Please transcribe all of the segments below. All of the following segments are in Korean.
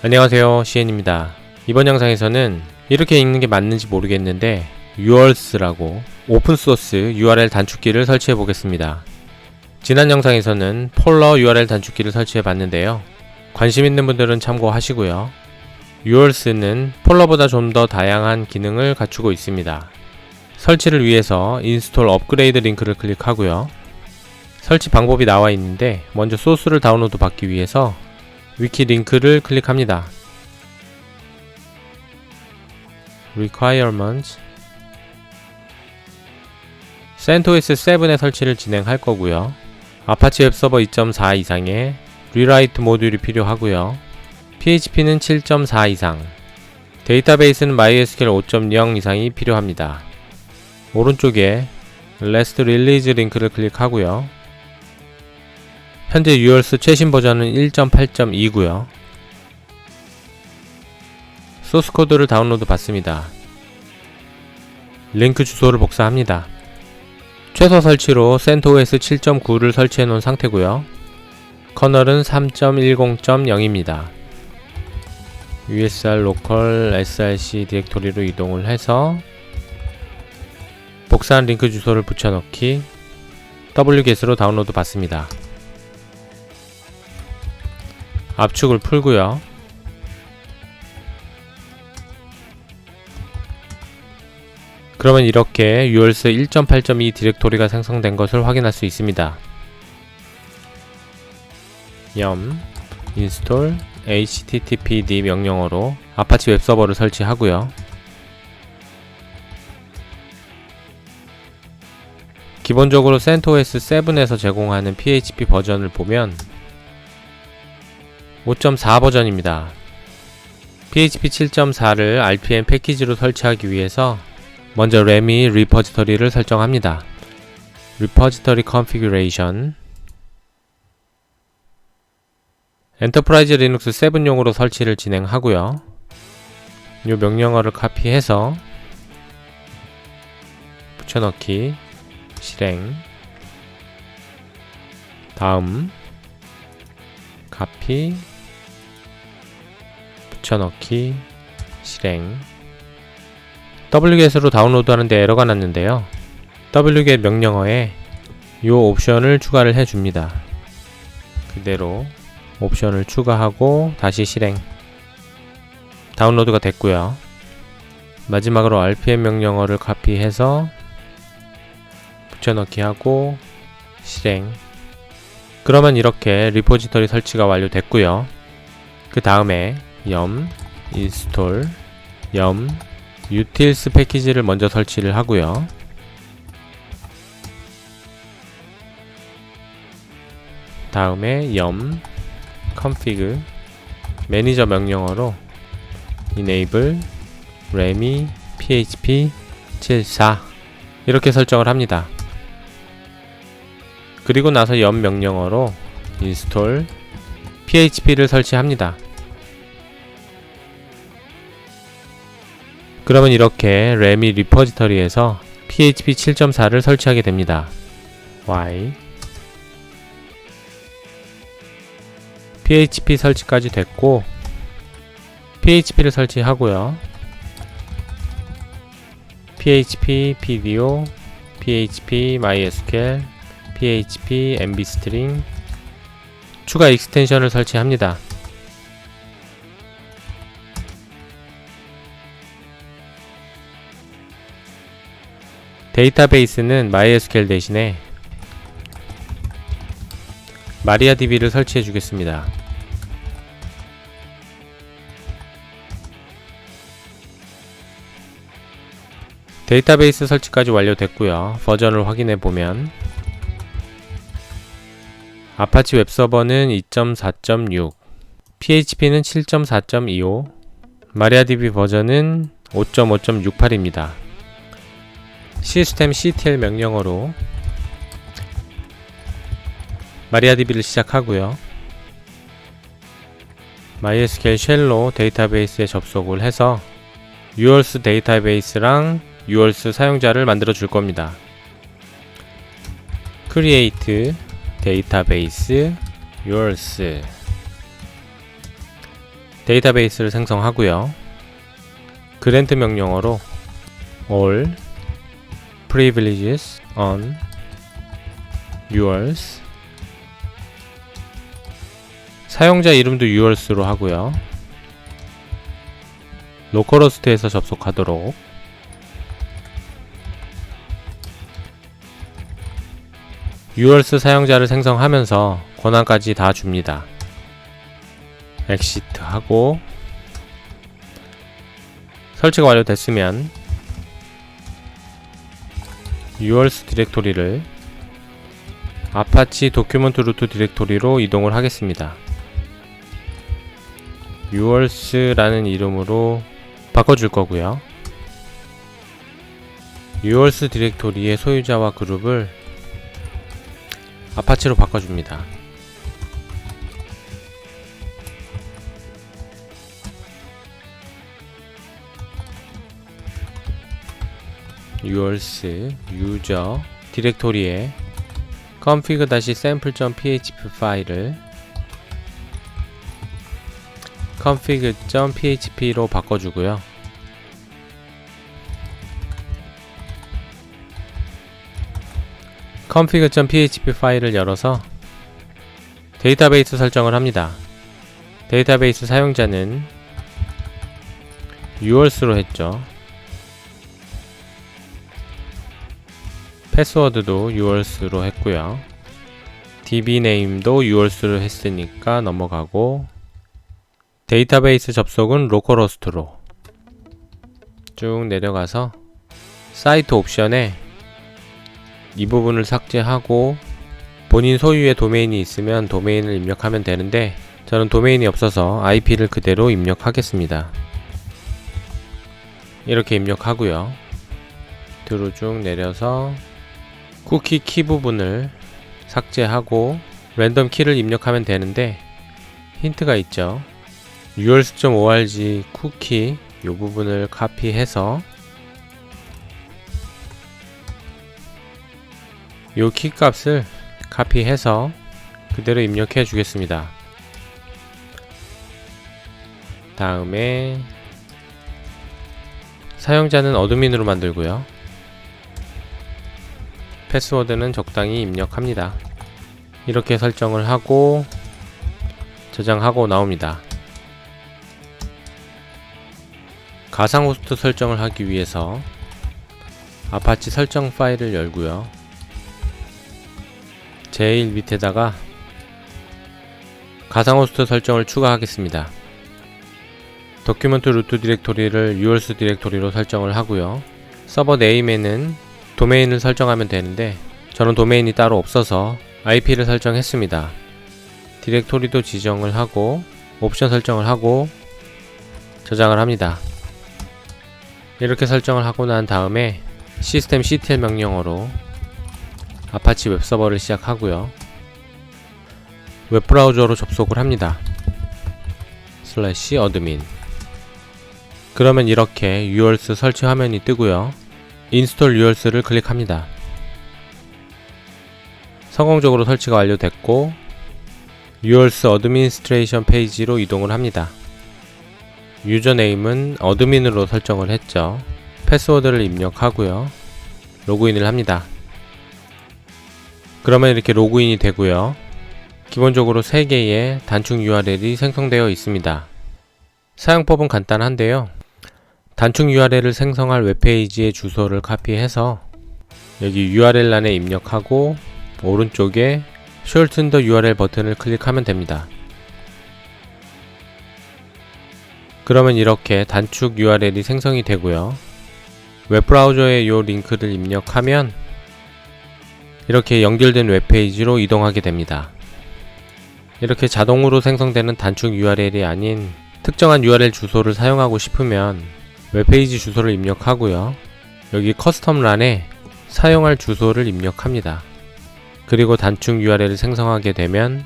안녕하세요, 시엔입니다. 이번 영상에서는 이렇게 읽는 게 맞는지 모르겠는데 urs라고 오픈소스 URL 단축키를 설치해 보겠습니다. 지난 영상에서는 폴러 URL 단축키를 설치해 봤는데요. 관심 있는 분들은 참고하시고요. urs는 폴러보다 좀 더 다양한 기능을 갖추고 있습니다. 설치를 위해서 인스톨 업그레이드 링크를 클릭하고요. 설치 방법이 나와 있는데 먼저 소스를 다운로드 받기 위해서 위키 링크를 클릭합니다. Requirements CentOS 7의 설치를 진행할 거고요. 아파치 웹서버 2.4 이상의 리라이트 모듈이 필요하고요. PHP는 7.4 이상, 데이터베이스는 MySQL 5.0 이상이 필요합니다. 오른쪽에 Last Release 링크를 클릭하고요. 현재 URS 최신 버전은 1.8.2고요. 소스 코드를 다운로드 받습니다. 링크 주소를 복사합니다. 최소 설치로 CentOS 7.9를 설치해 놓은 상태고요. 커널은 3.10.0입니다. usr local src 디렉토리로 이동을 해서 복사한 링크 주소를 붙여넣기 wget으로 다운로드 받습니다. 압축을 풀고요. 그러면 이렇게 urs 1.8.2 디렉토리가 생성된 것을 확인할 수 있습니다. yum install httpd 명령어로 아파치 웹서버를 설치하고요. 기본적으로 CentOS 7에서 제공하는 PHP 버전을 보면 5.4 버전입니다. PHP 7.4를 RPM 패키지로 설치하기 위해서 먼저 REMI 리포지터리를 설정합니다. Repository Configuration 엔터프라이즈 리눅스 7용으로 설치를 진행하고요. 이 명령어를 카피해서 붙여넣기 실행 다음 카피 붙여넣기 실행 wget으로 다운로드하는데 에러가 났는데요. wget 명령어에 이 옵션을 추가를 해줍니다. 그대로 옵션을 추가하고 다시 실행 다운로드가 됐고요. 마지막으로 rpm 명령어를 카피해서 붙여넣기 하고 실행 그러면 이렇게 리포지터리 설치가 완료됐고요. 그 다음에 yum install yum utils 패키지를 먼저 설치를 하고요. 다음에 yum config 매니저 명령어로 enable remi php 74 이렇게 설정을 합니다. 그리고 나서 yum 명령어로 install php를 설치합니다. 그러면 이렇게 REMI 리포지터리에서 PHP 7.4를 설치하게 됩니다. Y PHP 설치까지 됐고 PHP를 설치하고요. PHP PDO, PHP MySQL, PHP MBString 추가 익스텐션을 설치합니다. 데이터베이스는 MySQL 대신에 MariaDB를 설치해 주겠습니다. 데이터베이스 설치까지 완료됐고요. 버전을 확인해 보면 아파치 웹서버는 2.4.6, PHP는 7.4.25, MariaDB 버전은 5.5.68입니다. systemctl 명령어로 MariaDB를 시작하고요. MySQL 쉘로 데이터베이스에 접속을 해서 urs 데이터베이스랑 urs 사용자를 만들어 줄 겁니다. create database urs 데이터베이스를 생성하고요. 그랜트 명령어로 all privileges on yours, 사용자 이름도 yours로 하고요. 로컬호스트에서 접속하도록, yours 사용자를 생성하면서 권한까지 다 줍니다. exit 하고 설치가 완료됐으면 yours 디렉토리를 아파치 도큐먼트 루트 디렉토리로 이동을 하겠습니다. yours라는 이름으로 바꿔줄 거고요. yours 디렉토리의 소유자와 그룹을 아파치로 바꿔줍니다. yours user 디렉토리에 config-sample.php 파일을 config.php로 바꿔주고요. config.php 파일을 열어서 데이터베이스 설정을 합니다. 데이터베이스 사용자는 yours로 했죠. 패스워드도 yours로 했고요. dbname도 yours로 했으니까 넘어가고, 데이터베이스 접속은 로컬호스트로 쭉 내려가서 사이트 옵션에 이 부분을 삭제하고 본인 소유의 도메인이 있으면 도메인을 입력하면 되는데 저는 도메인이 없어서 IP를 그대로 입력하겠습니다. 이렇게 입력하고요. 뒤로 쭉 내려서 쿠키 키 부분을 삭제하고 랜덤 키를 입력하면 되는데 힌트가 있죠. yours.org 쿠키 이 부분을 카피해서 이 키 값을 카피해서 그대로 입력해 주겠습니다. 다음에 사용자는 어드민으로 만들고요. 패스워드는 적당히 입력합니다. 이렇게 설정을 하고 저장하고 나옵니다. 가상 호스트 설정을 하기 위해서 아파치 설정 파일을 열고요. 제일 밑에다가 가상 호스트 설정을 추가하겠습니다. 도큐먼트 루트 디렉토리를 yours 디렉토리로 설정을 하고요. 서버 네임에는 도메인을 설정하면 되는데 저는 도메인이 따로 없어서 IP를 설정했습니다. 디렉토리도 지정을 하고 옵션 설정을 하고 저장을 합니다. 이렇게 설정을 하고 난 다음에 시스템 ctl 명령어로 아파치 웹서버를 시작하고요. 웹브라우저로 접속을 합니다. /admin. 그러면 이렇게 yours 설치 화면이 뜨고요. 인스톨 yours를 클릭합니다. 성공적으로 설치가 완료됐고 yours administration 페이지로 이동을 합니다. 유저네임은 어드민으로 설정을 했죠. 패스워드를 입력하고요. 로그인을 합니다. 그러면 이렇게 로그인이 되고요. 기본적으로 3개의 단축 URL이 생성되어 있습니다. 사용법은 간단한데요. 단축 URL을 생성할 웹페이지의 주소를 카피해서 여기 URL란에 입력하고 오른쪽에 Shorten the URL 버튼을 클릭하면 됩니다. 그러면 이렇게 단축 URL이 생성이 되고요. 웹브라우저에 이 링크를 입력하면 이렇게 연결된 웹페이지로 이동하게 됩니다. 이렇게 자동으로 생성되는 단축 URL이 아닌 특정한 URL 주소를 사용하고 싶으면 웹페이지 주소를 입력하고요. 여기 커스텀란에 사용할 주소를 입력합니다. 그리고 단축 URL을 생성하게 되면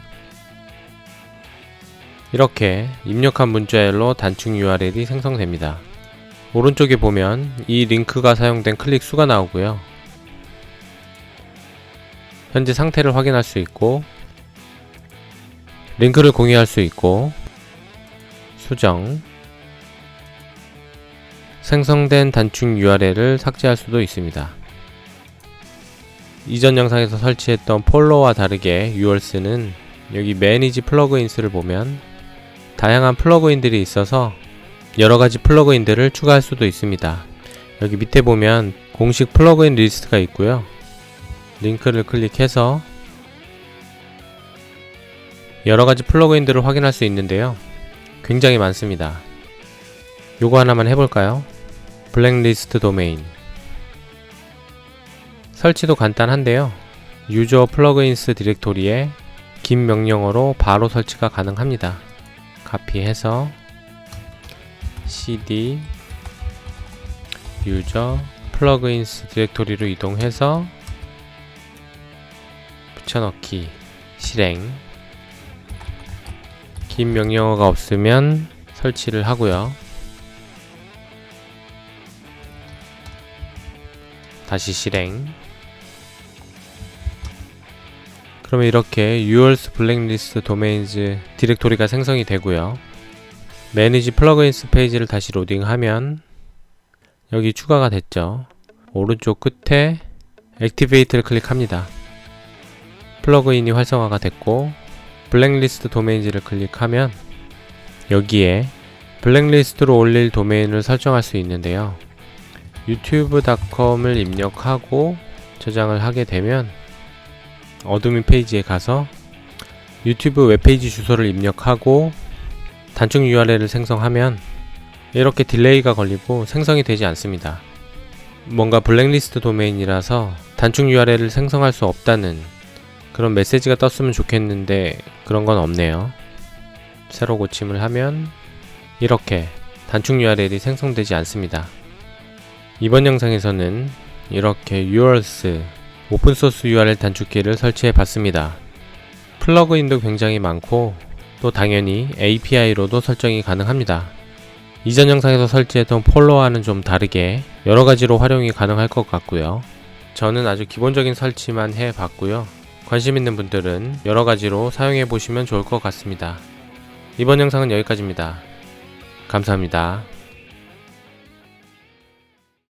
이렇게 입력한 문자열로 단축 URL이 생성됩니다. 오른쪽에 보면 이 링크가 사용된 클릭 수가 나오고요. 현재 상태를 확인할 수 있고 링크를 공유할 수 있고 수정. 생성된 단축 URL을 삭제할 수도 있습니다. 이전 영상에서 설치했던 폴로와 다르게 유얼스는 여기 Manage Plugins를 보면 다양한 플러그인들이 있어서 여러가지 플러그인들을 추가할 수도 있습니다. 여기 밑에 보면 공식 플러그인 리스트가 있고요. 링크를 클릭해서 여러가지 플러그인들을 확인할 수 있는데요. 굉장히 많습니다. 요거 하나만 해볼까요? 블랙리스트 도메인. 설치도 간단한데요. 유저 플러그인스 디렉토리에 긴 명령어로 바로 설치가 가능합니다. 카피해서 cd 유저 플러그인스 디렉토리로 이동해서 붙여넣기 실행. 긴 명령어가 없으면 설치를 하고요. 다시 실행. 그러면 이렇게 유얼스 블랙리스트 도메인즈 디렉토리가 생성이 되고요. 매니지 플러그인스 페이지를 다시 로딩하면 여기 추가가 됐죠. 오른쪽 끝에 액티베이트를 클릭합니다. 플러그인이 활성화가 됐고 블랙리스트 도메인즈를 클릭하면 여기에 블랙리스트로 올릴 도메인을 설정할 수 있는데요. youtube.com을 입력하고 저장을 하게 되면 어드민 페이지에 가서 유튜브 웹페이지 주소를 입력하고 단축 URL을 생성하면 이렇게 딜레이가 걸리고 생성이 되지 않습니다. 뭔가 블랙리스트 도메인이라서 단축 URL을 생성할 수 없다는 그런 메시지가 떴으면 좋겠는데 그런 건 없네요. 새로 고침을 하면 이렇게 단축 URL이 생성되지 않습니다. 이번 영상에서는 이렇게 유얼스 오픈소스 URL 단축키를 설치해 봤습니다. 플러그인도 굉장히 많고 또 당연히 API로도 설정이 가능합니다. 이전 영상에서 설치했던 폴로와는 좀 다르게 여러가지로 활용이 가능할 것 같고요. 저는 아주 기본적인 설치만 해 봤고요. 관심 있는 분들은 여러가지로 사용해 보시면 좋을 것 같습니다. 이번 영상은 여기까지입니다. 감사합니다.